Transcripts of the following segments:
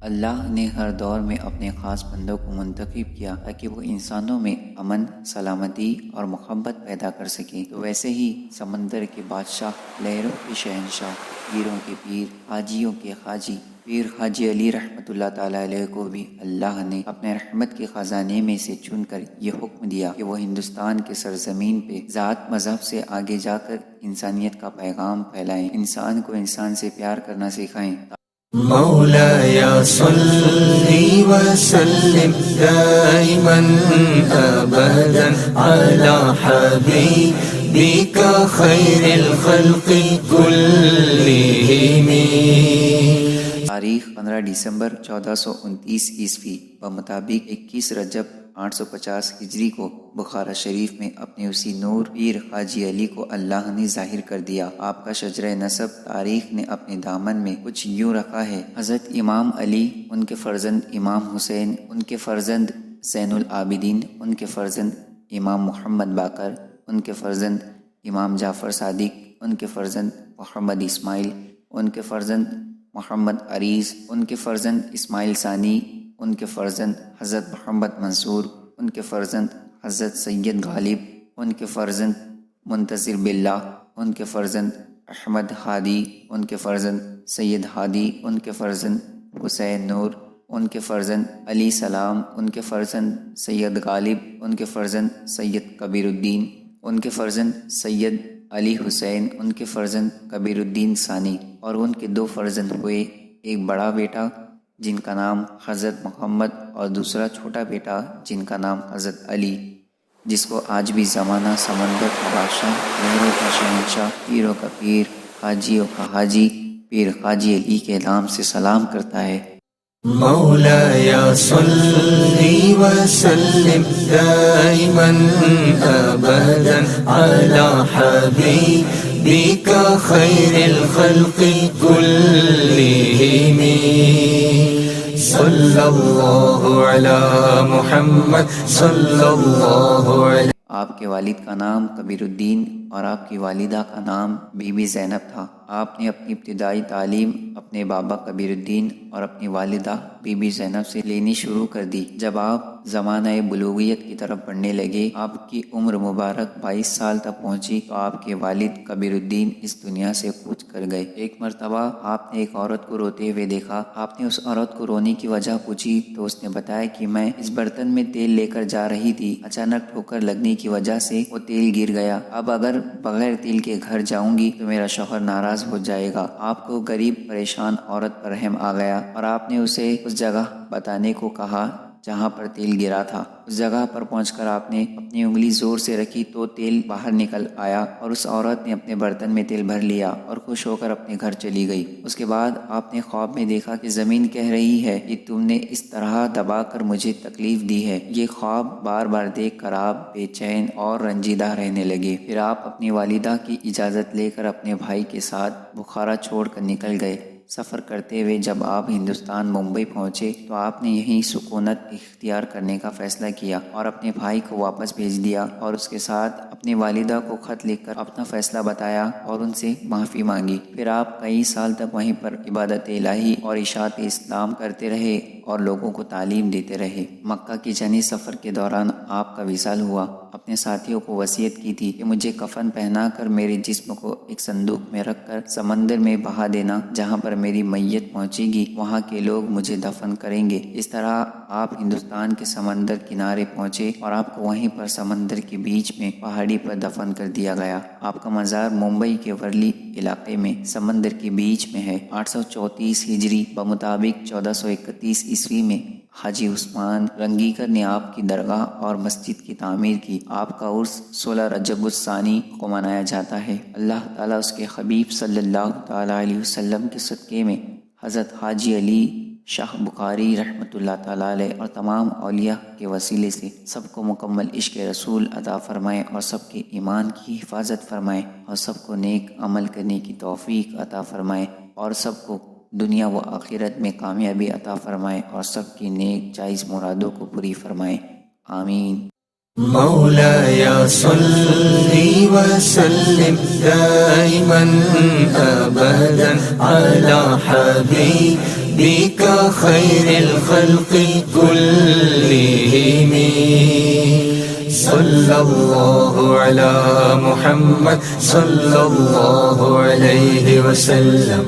اللہ نے ہر دور میں اپنے خاص بندوں کو منتخب کیا تاکہ وہ انسانوں میں امن، سلامتی اور محبت پیدا کر سکیں۔ تو ویسے ہی سمندر کے بادشاہ، لہروں کے شہنشاہ، پیروں کے پیر، حاجیوں کے حاجی، پیر حاجی علی رحمۃ اللہ تعالیٰ علیہ کو بھی اللہ نے اپنے رحمت کے خزانے میں سے چن کر یہ حکم دیا کہ وہ ہندوستان کے سرزمین پہ ذات مذہب سے آگے جا کر انسانیت کا پیغام پھیلائیں، انسان کو انسان سے پیار کرنا سکھائیں۔ مولاي صل وسلم دائما أبدا على حبيبك خير الخلق كلهم۔ تاریخ 15 دسمبر 1429 عیسوی بمطابق 21 رجب 850 ہجری کو بخارا شریف میں اپنے اسی نور پیر حاجی علی کو اللہ نے ظاہر کر دیا۔ آپ کا شجرہ نسب تاریخ نے اپنے دامن میں کچھ یوں رکھا ہے: حضرت امام علی، ان کے فرزند امام حسین، ان کے فرزند زین العابدین، ان کے فرزند امام محمد باقر، ان کے فرزند امام جعفر صادق، ان کے فرزند محمد اسماعیل، ان کے فرزند محمد عریض، ان کے فرزند اسماعیل ثانی، ان کے فرزند حضرت محمد منصور، ان کے فرزند حضرت سید غالب، ان کے فرزند منتظر باللہ، ان کے فرزند احمد ہادی، ان کے فرزند سید ہادی، ان کے فرزند حسین نور، ان کے فرزند علی سلام، ان کے فرزند سید غالب، ان کے فرزند سید کبیر الدین، ان کے فرزند سید علی حسین، ان کے فرزند کبیر الدین ثانی، اور ان کے 2 فرزند ہوئے، ایک بڑا بیٹا جن کا نام حضرت محمد اور دوسرا چھوٹا بیٹا جن کا نام حضرت علی، جس کو آج بھی زمانہ سمندر کا بادشاہ، لہروں کا شہنشاہ، پیروں کا پیر، حاجیوں کا حاجی، پیر حاجی علی کے نام سے سلام کرتا ہے۔ مولاي صل وسلم دائما أبدا على حبيبك خير الخلق كلهم۔ صلى الله على محمد صلى الله عليه۔ آپ کے والد کا نام کبیر الدین اور آپ کی والدہ کا نام بی بی زینب تھا۔ آپ نے اپنی ابتدائی تعلیم اپنے بابا کبیر الدین اور اپنی والدہ بی بی زینب سے لینی شروع کر دی۔ جب آپ زمانہ بلوغیت کی طرف بڑھنے لگے، آپ کی عمر مبارک 22 سال تک پہنچی تو آپ کے والد کبیر الدین اس دنیا سے کوچ کر گئے۔ ایک مرتبہ آپ نے ایک عورت کو روتے ہوئے دیکھا۔ آپ نے اس عورت کو رونے کی وجہ پوچھی تو اس نے بتایا کہ میں اس برتن میں تیل لے کر جا رہی تھی، اچانک ٹھوکر لگنے کی وجہ سے وہ تیل گر گیا۔ اب اگر بغیر تیل کے گھر جاؤں گی تو میرا شوہر ناراض ہو جائے گا۔ آپ کو غریب پریشان عورت پر رحم آ گیا اور آپ نے اسے اس جگہ بتانے کو کہا جہاں پر تیل گرا تھا۔ اس جگہ پر پہنچ کر آپ نے اپنی انگلی زور سے رکھی تو تیل باہر نکل آیا اور اس عورت نے اپنے برتن میں تیل بھر لیا اور خوش ہو کر اپنے گھر چلی گئی۔ اس کے بعد آپ نے خواب میں دیکھا کہ زمین کہہ رہی ہے کہ تم نے اس طرح دبا کر مجھے تکلیف دی ہے۔ یہ خواب بار بار دیکھ کر آپ بے چین اور رنجیدہ رہنے لگے۔ پھر آپ اپنی والدہ کی اجازت لے کر اپنے بھائی کے ساتھ بخارا چھوڑ کر نکل گئے۔ سفر کرتے ہوئے جب آپ ہندوستان ممبئی پہنچے تو آپ نے یہیں سکونت اختیار کرنے کا فیصلہ کیا اور اپنے بھائی کو واپس بھیج دیا اور اس کے ساتھ اپنی والدہ کو خط لکھ کر اپنا فیصلہ بتایا اور ان سے معافی مانگی۔ پھر آپ کئی سال تک وہیں پر عبادت الہی اور اشاعت اسلام کرتے رہے اور لوگوں کو تعلیم دیتے رہے۔ مکہ کی جنگی سفر کے دوران آپ کا وصال ہوا۔ اپنے ساتھیوں کو وصیت کی تھی کہ مجھے کفن پہنا کر میرے جسم کو ایک صندوق میں رکھ کر سمندر میں بہا دینا، جہاں پر میری میت پہنچے گی وہاں کے لوگ مجھے دفن کریں گے۔ اس طرح آپ ہندوستان کے سمندر کنارے پہنچے اور آپ کو وہیں پر سمندر کے بیچ میں پہاڑی پر دفن کر دیا گیا۔ آپ کا مزار ممبئی کے ورلی علاقے میں سمندر کے بیچ میں ہے۔ 834 ہجری بمطابق 1431 عیسوی میں حاجی عثمان رنگیکر نے آپ کی درگاہ اور مسجد کی تعمیر کی۔ آپ کا عرس 16 رجب الثانی کو منایا جاتا ہے۔ اللہ تعالیٰ اس کے حبیب صلی اللہ تعالیٰ علیہ وسلم کے صدقے میں حضرت حاجی علی شاہ بخاری رحمۃ اللہ تعالیٰ علیہ اور تمام اولیاء کے وسیلے سے سب کو مکمل عشق رسول عطا فرمائے اور سب کے ایمان کی حفاظت فرمائے اور سب کو نیک عمل کرنے کی توفیق عطا فرمائے اور سب کو دنیا و آخرت میں کامیابی عطا فرمائے اور سب کی نیک جائز مرادوں کو پوری فرمائے، آمین۔ مولاي صل وسلم دائما أبدا على حبيبك بك خير الخلق كلهم صلى الله على محمد صلى الله عليه وسلم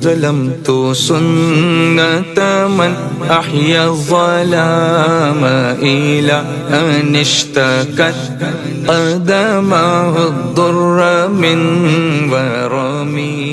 ظلمت سنة من أحيا الظلام إلى أن اشتكت قدمه الضر من ورمي